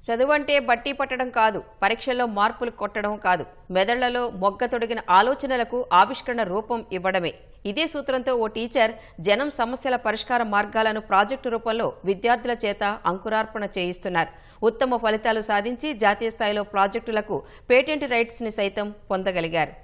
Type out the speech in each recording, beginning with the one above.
చదువంటే బట్టి పట్టడం కాదు, పరీక్షల్లో మార్కులు కొట్టడం కాదు, మెదళ్లలో మొగ్గ తొడిగిన ఆలోచనలకు ఆవిష్కరణ రూపం ఇవ్వడమే. ఇదే సూత్రంతో ఓ టీచర్ జనం సమస్యల పరిష్కార మార్గాలను ప్రాజెక్టు రూపంలో విద్యార్థుల చేత అంకురార్పణ చేయిస్తున్నారు. ఉత్తమ ఫలితాలు సాధించి జాతీయ స్థాయిలో ప్రాజెక్టులకు పేటెంట్ రైట్స్ ని సైతం పొందగలిగారు.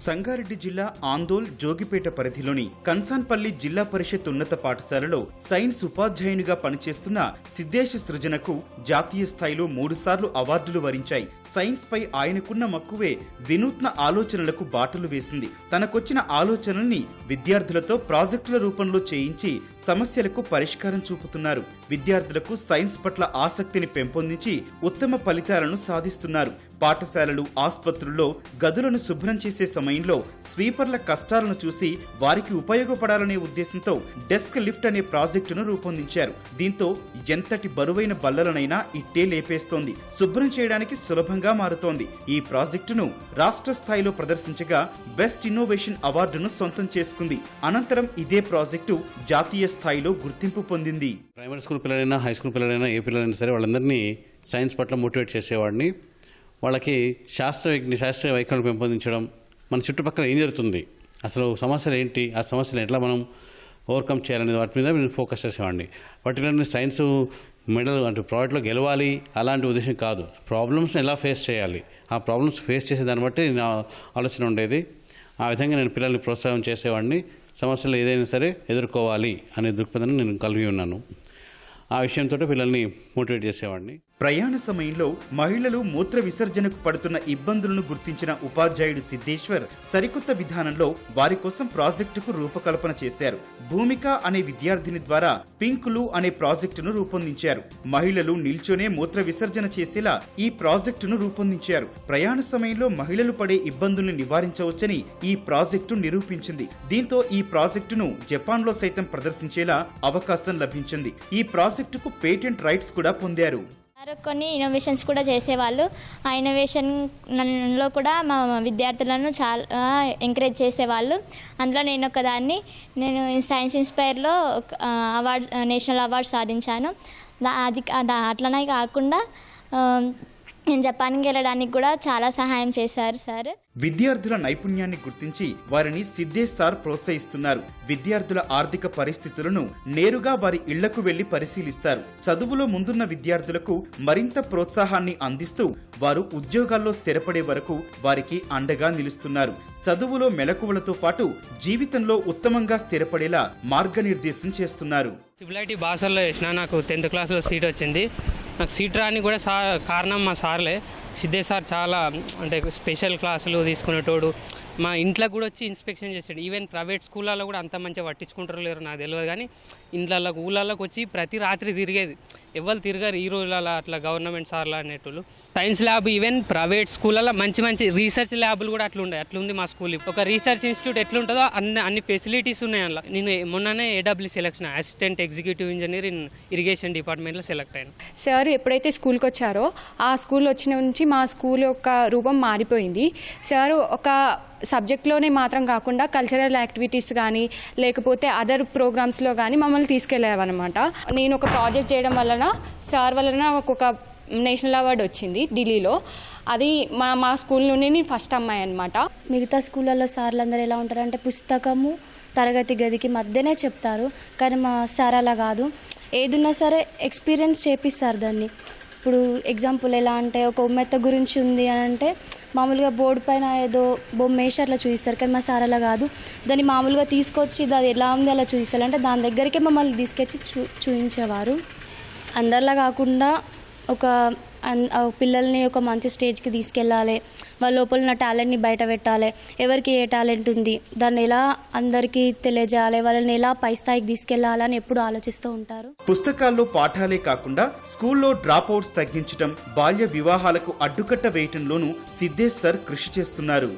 సంగారెడ్డి జిల్లా ఆందోళ్ జోగిపేట పరిధిలోని కన్సాన్పల్లి జిల్లా పరిషత్ ఉన్నత పాఠశాలలో సైన్స్ ఉపాధ్యాయునిగా పనిచేస్తున్న సిద్ధేశ్ సృజనకు జాతీయ స్థాయిలో 3 సార్లు అవార్డులు వరించాయి. సైన్స్ పై ఆయనకున్న మక్కువే వినూత్న ఆలోచనలకు బాటలు వేసింది. తనకొచ్చిన ఆలోచనల్ని విద్యార్థులతో ప్రాజెక్టుల రూపంలో చేయించి సమస్యలకు పరిష్కారం చూపుతున్నారు. విద్యార్థులకు సైన్స్ పట్ల ఆసక్తిని పెంపొందించి ఉత్తమ ఫలితాలను సాధిస్తున్నారు. పాఠశాలలు, ఆసుపత్రుల్లో గదులను శుభ్రం చేసే సమయంలో స్వీపర్ల కష్టాలను చూసి వారికి ఉపయోగపడాలనే ఉద్దేశంతో డెస్క్ లిఫ్ట్ అనే ప్రాజెక్టును రూపొందించారు. దీంతో ఎంతటి బరువైన బల్లలనైనా ఇట్టే లేపేస్తోంది, శుభ్రం చేయడానికి సులభంగా మారుతోంది. ఈ ప్రాజెక్టును రాష్ట్ర స్థాయిలో ప్రదర్శించగా బెస్ట్ ఇన్నోవేషన్ అవార్డును సొంతం చేసుకుంది. అనంతరం ఇదే ప్రాజెక్టు జాతీయ స్థాయిలో గుర్తింపు పొందింది. ప్రైమరీ స్కూల్ పిల్లలైనా, హై స్కూల్ పిల్లలైనా, ఏ పిల్లలైనా సరే వాళ్ళందరినీ సైన్స్ పట్ల మోటివేట్ చేసేవాడిని. వాళ్ళకి శాస్త్రీయ వైఖరిని పెంపొందించడం, మన చుట్టుపక్కల ఏం జరుగుతుంది, అసలు సమస్యలు ఏంటి, ఆ సమస్యలు ఎట్లా మనం ఓవర్కమ్ చేయాలనే వాటి మీద నేను ఫోకస్ చేసేవాడిని. పర్టికులర్లీ సైన్స్ మెడల్ అంటే ప్రాజెక్ట్లో గెలవాలి అలాంటి ఉద్దేశం కాదు, ప్రాబ్లమ్స్ని ఎలా ఫేస్ చేయాలి, ఆ ప్రాబ్లమ్స్ ఫేస్ చేసే దాన్ని బట్టి నా ఆలోచన ఉండేది. ఆ విధంగా నేను పిల్లల్ని ప్రోత్సాహం చేసేవాడిని. సమస్యలు ఏదైనా సరే ఎదుర్కోవాలి అనే దృక్పథాన్ని నేను కలిగి ఉన్నాను. ఆ విషయంతో పిల్లల్ని మోటివేట్ చేసేవాడిని. ప్రయాణ సమయంలో మహిళలు మూత్ర విసర్జనకు పడుతున్న ఇబ్బందులను గుర్తించిన ఉపాధ్యాయుడు సిద్ధేశ్వర్ సరికొత్త విధానంలో వారి కోసం ప్రాజెక్టుకు రూపకల్పన చేశారు. భూమిక అనే విద్యార్థిని ద్వారా పింకులు అనే ప్రాజెక్టును రూపొందించారు. మహిళలు నిల్చొనే మూత్ర విసర్జన చేసేలా ఈ ప్రాజెక్టును రూపొందించారు. ప్రయాణ సమయంలో మహిళలు పడే ఇబ్బందుల్ని నివారించవచ్చని ఈ ప్రాజెక్టు నిరూపించింది. దీంతో ఈ ప్రాజెక్టును జపాన్లో సైతం ప్రదర్శించేలా అవకాశం లభించింది. ఈ ప్రాజెక్టుకు పేటెంట్ రైట్స్ కూడా పొందారు. కొన్ని ఇన్నోవేషన్స్ కూడా చేసేవాళ్ళు. ఆ ఇన్నోవేషన్లో కూడా మా విద్యార్థులను చాలా ఎంకరేజ్ చేసేవాళ్ళు. అందులో నేను ఒకదాన్ని. నేను సైన్స్ ఇన్స్పైర్లో నేషనల్ అవార్డు సాధించాను. అట్లనే కాకుండా నేను జపాన్కి వెళ్ళడానికి కూడా చాలా సహాయం చేశారు సార్. విద్యార్థుల నైపుణ్యాన్ని గుర్తించి వారిని సిద్ధేశ్ సార్ ప్రోత్సహిస్తున్నారు. విద్యార్థుల ఆర్థిక పరిస్థితులను నేరుగా వారి ఇళ్లకు వెళ్లి పరిశీలిస్తారు. చదువులో ముందున్న విద్యార్థులకు మరింత ప్రోత్సాహాన్ని అందిస్తూ వారు ఉద్యోగాల్లో స్థిరపడే వరకు వారికి అండగా నిలుస్తున్నారు. చదువులో మెలకువలతో పాటు జీవితంలో ఉత్తమంగా స్థిరపడేలా మార్గనిర్దేశం చేస్తున్నారు. ట్రిపుల్ బాసల్లో చేసిన నాకు 10th క్లాస్లో సీట్ వచ్చింది. నాకు సీట్ రాని కూడా కారణం మా సార్లే. సిద్ధేశ్ సార్ చాలా అంటే స్పెషల్ క్లాసులు తీసుకునేటోడు. మా ఇంట్లో కూడా వచ్చి ఇన్స్పెక్షన్ చేసాడు. ఈవెన్ ప్రైవేట్ స్కూళ్ళల్లో కూడా అంత మంచిగా పట్టించుకుంటారో లేరు నాకు తెలియదు, కానీ ఇంట్లకి ఊళ్ళకి వచ్చి ప్రతి రాత్రి తిరిగేది. ఎవరు తిరగారు ఈ రోజులలో అట్లా గవర్నమెంట్ సార్లు అనేటోళ్ళు. సైన్స్ ల్యాబ్ ఈవెన్ ప్రైవేట్ స్కూళ్ళలో మంచి మంచి రీసెర్చ్ ల్యాబులు కూడా అట్లుంది మా స్కూల్. ఒక రీసెర్చ్ ఇన్స్టిట్యూట్ ఎట్లుంటుందో అన్ని ఫెసిలిటీస్ ఉన్నాయి అందులో. నేను మొన్ననే AW selection assistant executive engineer in irrigation డిపార్ట్మెంట్లో సెలెక్ట్ అయ్యాను. సార్ ఎప్పుడైతే స్కూల్కి వచ్చారో ఆ స్కూల్ వచ్చిన నుంచి మా స్కూల్ యొక్క రూపం మారిపోయింది. సార్ ఒక సబ్జెక్ట్లోనే మాత్రం కాకుండా కల్చరల్ యాక్టివిటీస్ కానీ లేకపోతే అదర్ ప్రోగ్రామ్స్లో కానీ మమ్మల్ని తీసుకెళ్ళామన్నమాట. నేను ఒక ప్రాజెక్ట్ చేయడం వలన సార్ వలన ఒక నేషనల్ అవార్డు వచ్చింది ఢిల్లీలో. అది మా స్కూల్లోనే నేను ఫస్ట్ అమ్మాయి అనమాట. మిగతా స్కూళ్ళల్లో సార్లు అందరూ ఎలా ఉంటారంటే పుస్తకము తరగతి గదికి మధ్యనే చెప్తారు, కానీ మా సార్ అలా కాదు. ఏదున్నా సరే ఎక్స్పీరియన్స్ చేపిస్తారు దాన్ని. ఇప్పుడు ఎగ్జాంపుల్ ఎలా అంటే ఒక ఉమ్మెత్త గురించి ఉంది అని అంటే మామూలుగా బోర్డు పైన ఏదో బొమ్మ వేసి అట్లా చూపిస్తారు, కానీ మా సార్ అలా కాదు. దాన్ని మామూలుగా తీసుకొచ్చి అది ఎలా ఉంది అలా చూపిస్తారు. అంటే దాని దగ్గరికే మమ్మల్ని తీసుకొచ్చి చూపించేవారు. అందరిలా కాకుండా ఒక పిల్లల్ని ఒక మంచి స్టేజ్కి తీసుకెళ్ళాలి, వాళ్ళ లోపల ఉన్న టాలెంట్ని బయట పెట్టాలి. ఎవరికి ఏ టాలెంట్ ఉంది దాన్ని ఎలా అందరికీ తెలియజేయాలి, వాళ్ళని ఎలా పై స్థాయికి తీసుకెళ్లాలని ఎప్పుడు ఆలోచిస్తూ ఉంటారు. పుస్తకాల్లో పాఠాలే కాకుండా స్కూల్లో డ్రాప్ అవుట్స్ తగ్గించడం, బాల్య వివాహాలకు అడ్డుకట్ట వేయటంలోనూ సిద్ధేశ్ సార్ కృషి చేస్తున్నారు.